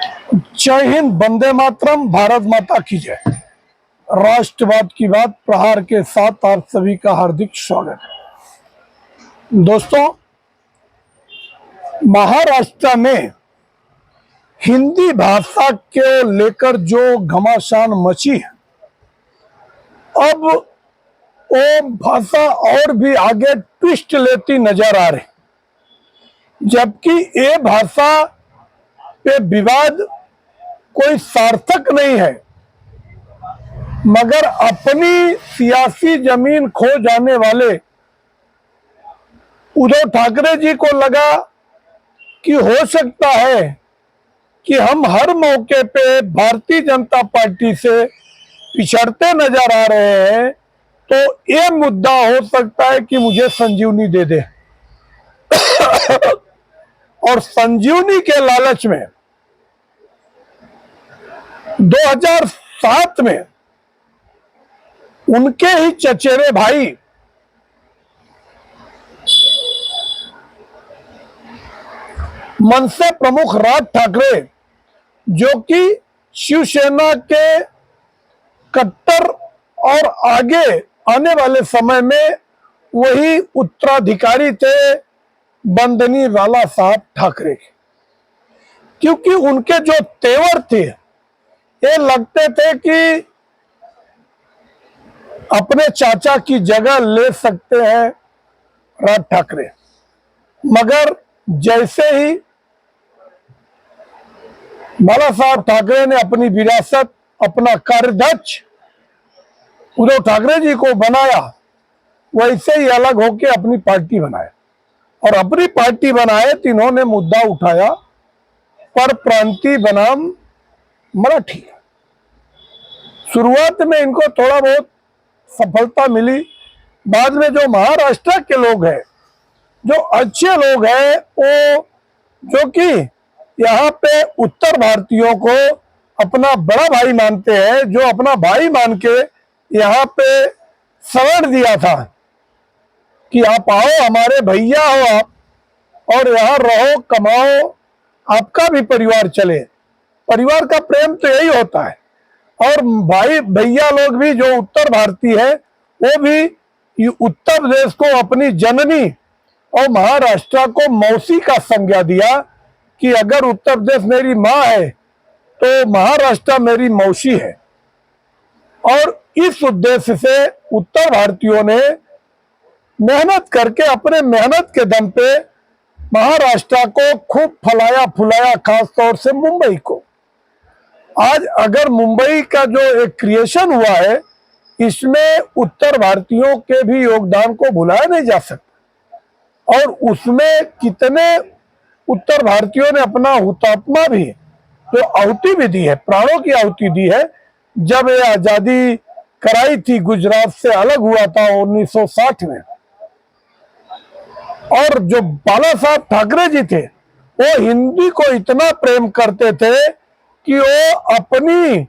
जय हिंद, वंदे मातरम, भारत माता की जय। राष्ट्रवाद की बात प्रहार के साथ आप सभी का हार्दिक स्वागत है। दोस्तों, महाराष्ट्र में हिंदी भाषा के लेकर जो घमासान मची है, अब वो भाषा और भी आगे ट्विस्ट लेती नजर आ रही, जबकि ये भाषा पे विवाद कोई सार्थक नहीं है, मगर अपनी सियासी जमीन खो जाने वाले उद्धव ठाकरे जी को लगा कि हो सकता है कि हम हर मौके पे भारतीय जनता पार्टी से पिछड़ते नजर आ रहे हैं, तो ये मुद्दा हो सकता है कि मुझे संजीवनी दे दे। और संजीवनी के लालच में 2007 में उनके ही चचेरे भाई मनसे प्रमुख राज ठाकरे, जो कि शिवसेना के कट्टर और आगे आने वाले समय में वही उत्तराधिकारी थे वंदनीय लाला साहब ठाकरे के, क्योंकि उनके जो तेवर थे ये लगते थे कि अपने चाचा की जगह ले सकते हैं राज ठाकरे। मगर जैसे ही लाला साहब ठाकरे ने अपनी विरासत, अपना कार्यदक्ष उद्धव ठाकरे जी को बनाया, वैसे ही अलग होकर अपनी पार्टी बनाया। और अपनी पार्टी बनाए तो इन्होंने मुद्दा उठाया पर प्रांतीय बनाम मराठी। शुरुआत में इनको थोड़ा बहुत सफलता मिली, बाद में जो महाराष्ट्र के लोग हैं, जो अच्छे लोग हैं, वो जो कि यहाँ पे उत्तर भारतीयों को अपना बड़ा भाई मानते हैं, जो अपना भाई मान के यहाँ पे शरण दिया था कि आप आओ, हमारे भैया हो आप, और यहाँ रहो, कमाओ, आपका भी परिवार चले। परिवार का प्रेम तो यही होता है। और भाई भैया लोग भी जो उत्तर भारतीय है, वो भी उत्तर प्रदेश को अपनी जननी और महाराष्ट्र को मौसी का संज्ञा दिया कि अगर उत्तर प्रदेश मेरी माँ है तो महाराष्ट्र मेरी मौसी है। और इस उद्देश्य से उत्तर भारतीयों ने मेहनत करके, अपने मेहनत के दम पे महाराष्ट्र को खूब फलाया फुलाया, खासतौर से मुंबई को। आज अगर मुंबई का जो एक क्रिएशन हुआ है, इसमें उत्तर भारतीयों के भी योगदान को भुलाया नहीं जा सकता। और उसमें कितने उत्तर भारतीयों ने अपना हुतात्मा भी, जो आहुति भी दी है, प्राणों की आहुति दी है। जब ये आजादी कराई थी, गुजरात से अलग हुआ था 1960 में, और जो बाला साहब ठाकरे जी थे, वो हिंदी को इतना प्रेम करते थे कि वो अपनी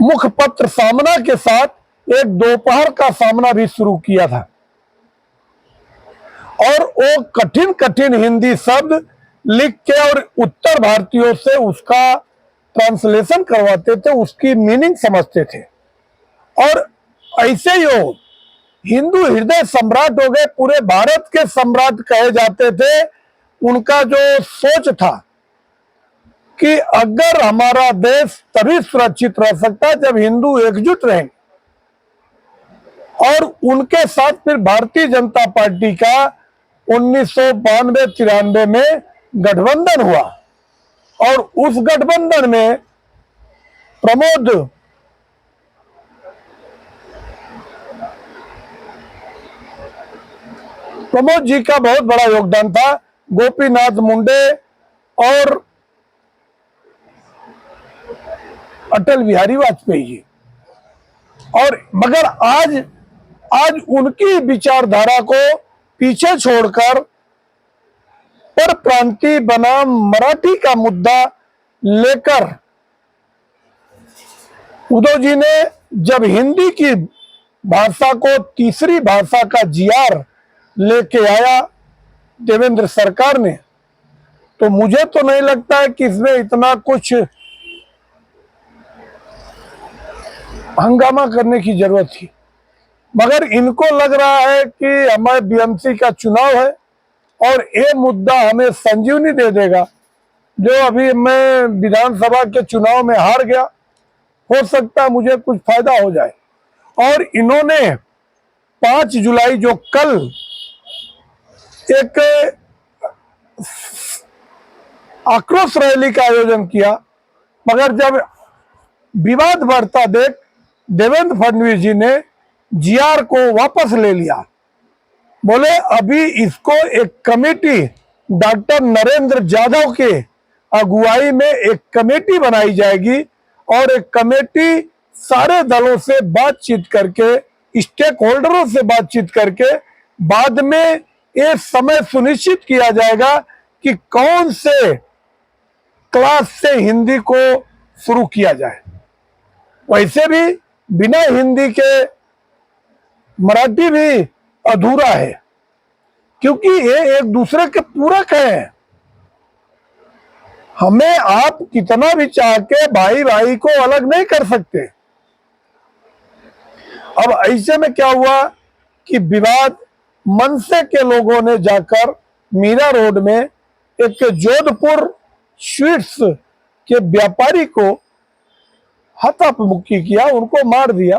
मुखपत्र सामना के साथ एक दोपहर का सामना भी शुरू किया था। और वो कठिन कठिन हिंदी शब्द लिख के और उत्तर भारतीयों से उसका ट्रांसलेशन करवाते थे, उसकी मीनिंग समझते थे। और ऐसे ही वो हिंदू हृदय सम्राट हो गए, पूरे भारत के सम्राट कहे जाते थे। उनका जो सोच था कि अगर हमारा देश तभी सुरक्षित रह सकता है जब हिंदू एकजुट रहेंगे। और उनके साथ फिर भारतीय जनता पार्टी का 1992-93 में गठबंधन हुआ, और उस गठबंधन में प्रमोद जी का बहुत बड़ा योगदान था, गोपीनाथ मुंडे और अटल बिहारी वाजपेयी जी। और मगर आज उनकी विचारधारा को पीछे छोड़कर पर प्रांतीय बनाम मराठी का मुद्दा लेकर उद्धव जी ने, जब हिंदी की भाषा को तीसरी भाषा का जीआर लेके आया देवेंद्र सरकार ने, तो मुझे तो नहीं लगता है कि इसमें इतना कुछ हंगामा करने की जरूरत थी, मगर इनको लग रहा है कि हमारे बीएमसी का चुनाव है और ये मुद्दा हमें संजीवनी दे देगा। जो अभी मैं विधानसभा के चुनाव में हार गया, हो सकता है मुझे कुछ फायदा हो जाए। और इन्होंने 5 जुलाई जो कल एक आक्रोश रैली का आयोजन किया, मगर जब विवाद बढ़ता देख देवेंद्र फडणवीस जी ने जीआर को वापस ले लिया। बोले अभी इसको एक कमेटी डॉक्टर नरेंद्र यादव के अगुवाई में एक कमेटी बनाई जाएगी और एक कमेटी सारे दलों से बातचीत करके, स्टेक होल्डरों से बातचीत करके बाद में ये समय सुनिश्चित किया जाएगा कि कौन से क्लास से हिंदी को शुरू किया जाए। वैसे भी बिना हिंदी के मराठी भी अधूरा है, क्योंकि ये एक दूसरे के पूरक हैं। हमें आप कितना भी चाह के भाई भाई को अलग नहीं कर सकते। अब ऐसे में क्या हुआ कि विवाद मनसे के लोगों ने जाकर मीरा रोड में एक जोधपुर स्वीट्स के व्यापारी को हत्यामुक्की किया, उनको मार दिया।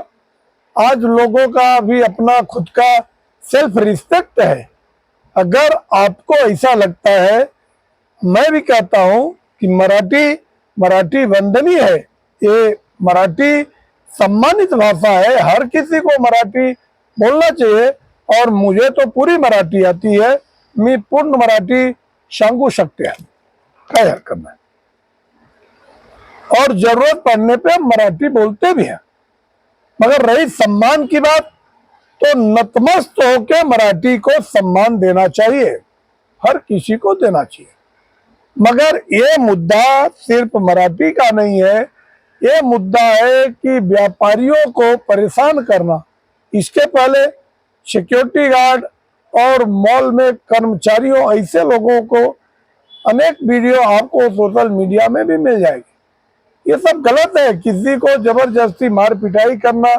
आज लोगों का भी अपना खुद का सेल्फ रिस्पेक्ट है। अगर आपको ऐसा लगता है, मैं भी कहता हूं कि मराठी वंदनीय है, ये मराठी सम्मानित भाषा है, हर किसी को मराठी बोलना चाहिए। और मुझे तो पूरी मराठी आती है, मैं पूर्ण मराठी सांगू शकते हैं, काय हरकत नहीं। और जरूरत पड़ने पे हम मराठी बोलते भी हैं। मगर रही सम्मान की बात, तो नतमस्त होकर मराठी को सम्मान देना चाहिए, हर किसी को देना चाहिए। मगर ये मुद्दा सिर्फ मराठी का नहीं है, ये मुद्दा है कि व्यापारियों को परेशान करना। इसके पहले सिक्योरिटी गार्ड और मॉल में कर्मचारियों, ऐसे लोगों को अनेक वीडियो आपको सोशल मीडिया में भी मिल जाएगी। ये सब गलत है। किसी को जबरदस्ती मार पिटाई करना,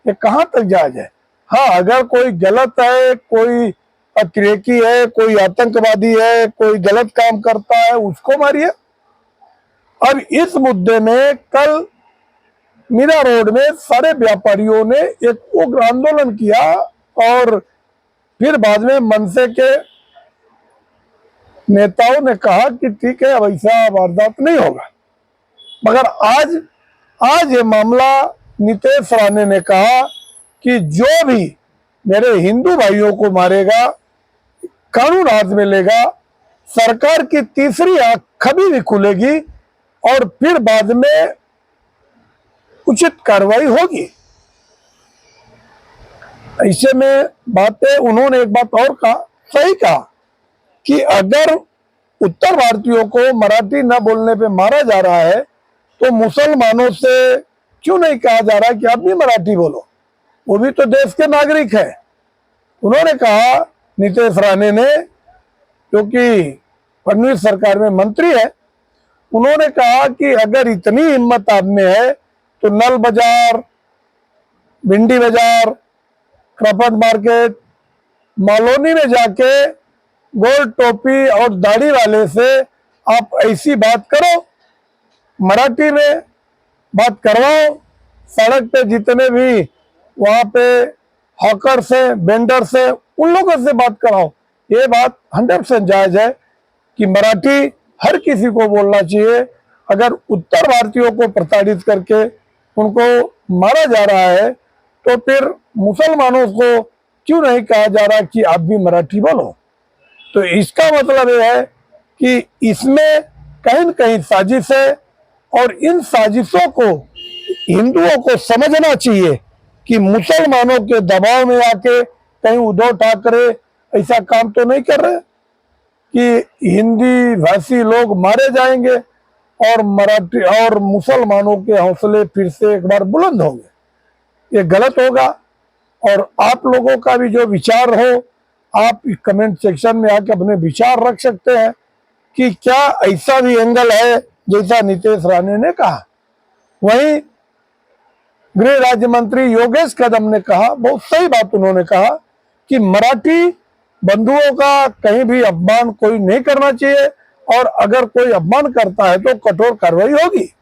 ये कहाँ तक जायज है। हाँ, अगर कोई गलत है, कोई अतिरेकी है, कोई आतंकवादी है, कोई गलत काम करता है, उसको मारिए। अब इस मुद्दे में कल मीरा रोड में सारे व्यापारियों ने एक उग्र आंदोलन किया और फिर बाद में मनसे के नेताओं ने कहा कि ठीक है, अब ऐसा वारदात नहीं होगा। मगर आज ये मामला नीतीश राणे ने कहा कि जो भी मेरे हिंदू भाइयों को मारेगा, कानून हाथ में लेगा, सरकार की तीसरी आंख कभी भी खुलेगी और फिर बाद में उचित कार्रवाई होगी। ऐसे में बातें, उन्होंने एक बात और कहा, सही कहा, कि अगर उत्तर भारतीयों को मराठी न बोलने पे मारा जा रहा है, तो मुसलमानों से क्यों नहीं कहा जा रहा कि आप भी मराठी बोलो, वो भी तो देश के नागरिक है। उन्होंने कहा, नीतीश राणे ने, क्योंकि फडणवीस सरकार में मंत्री है, उन्होंने कहा कि अगर इतनी हिम्मत आप में है तो नल बाजार, भिंडी बाजार, क्रपट मार्केट, मालोनी में जाके गोल टोपी और दाढ़ी वाले से आप ऐसी बात करो, मराठी में बात करवाओ। सड़क पे जितने भी वहां पे हॉकर से, वेंडर से, उन लोगों से बात कराओ। ये बात 100% जायज है कि मराठी हर किसी को बोलना चाहिए। अगर उत्तर भारतीयों को प्रताड़ित करके उनको मारा जा रहा है, तो फिर मुसलमानों को क्यों नहीं कहा जा रहा कि आप भी मराठी बोलो। तो इसका मतलब यह है कि इसमें कहीं न कहीं साजिश है और इन साजिशों को हिंदुओं को समझना चाहिए कि मुसलमानों के दबाव में आके कहीं उद्धव ठाकरे ऐसा काम तो नहीं कर रहे कि हिंदी भाषी लोग मारे जाएंगे और मराठी और मुसलमानों के हौसले फिर से एक बार बुलंद होंगे। ये गलत होगा। और आप लोगों का भी जो विचार हो, आप कमेंट सेक्शन में आके अपने विचार रख सकते हैं। कि क्या ऐसा भी एंगल है जैसा नीतीश राणे ने कहा। वहीं गृह राज्य मंत्री योगेश कदम ने कहा, बहुत सही बात उन्होंने कहा कि मराठी बंधुओं का कहीं भी अपमान कोई नहीं करना चाहिए और अगर कोई अपमान करता है तो कठोर कार्रवाई होगी।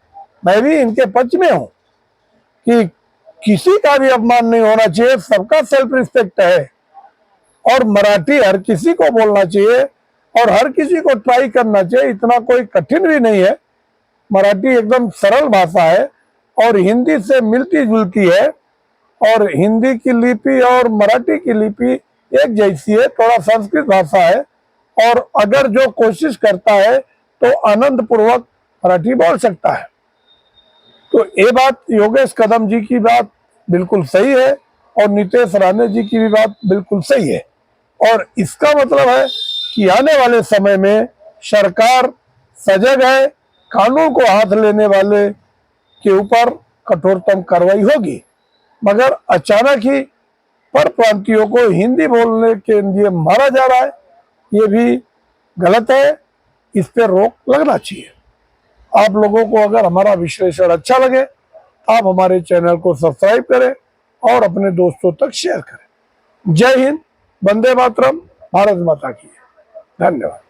मैं भी इनके पक्ष में हूं कि किसी का भी अपमान नहीं होना चाहिए, सबका सेल्फ रिस्पेक्ट है और मराठी हर किसी को बोलना चाहिए और हर किसी को ट्राई करना चाहिए, इतना कोई कठिन भी नहीं है। मराठी एकदम सरल भाषा है और हिंदी से मिलती जुलती है और हिंदी की लिपि और मराठी की लिपि एक जैसी है, थोड़ा संस्कृत भाषा है और अगर जो कोशिश करता है तो आनंद पूर्वक मराठी बोल सकता है। तो ये बात योगेश कदम जी की बात बिल्कुल सही है और नीतीश राणे जी की भी बात बिल्कुल सही है और इसका मतलब है कि आने वाले समय में सरकार सजग है, कानून को हाथ लेने वाले के ऊपर कठोरतम कार्रवाई होगी। मगर अचानक ही परप्रांतियों को हिंदी बोलने के लिए मारा जा रहा है, ये भी गलत है, इस पर रोक लगना चाहिए। आप लोगों को अगर हमारा विश्लेषण अच्छा लगे आप हमारे चैनल को सब्सक्राइब करें और अपने दोस्तों तक शेयर करें। जय हिंद, वंदे मातरम, भारत माता की। धन्यवाद।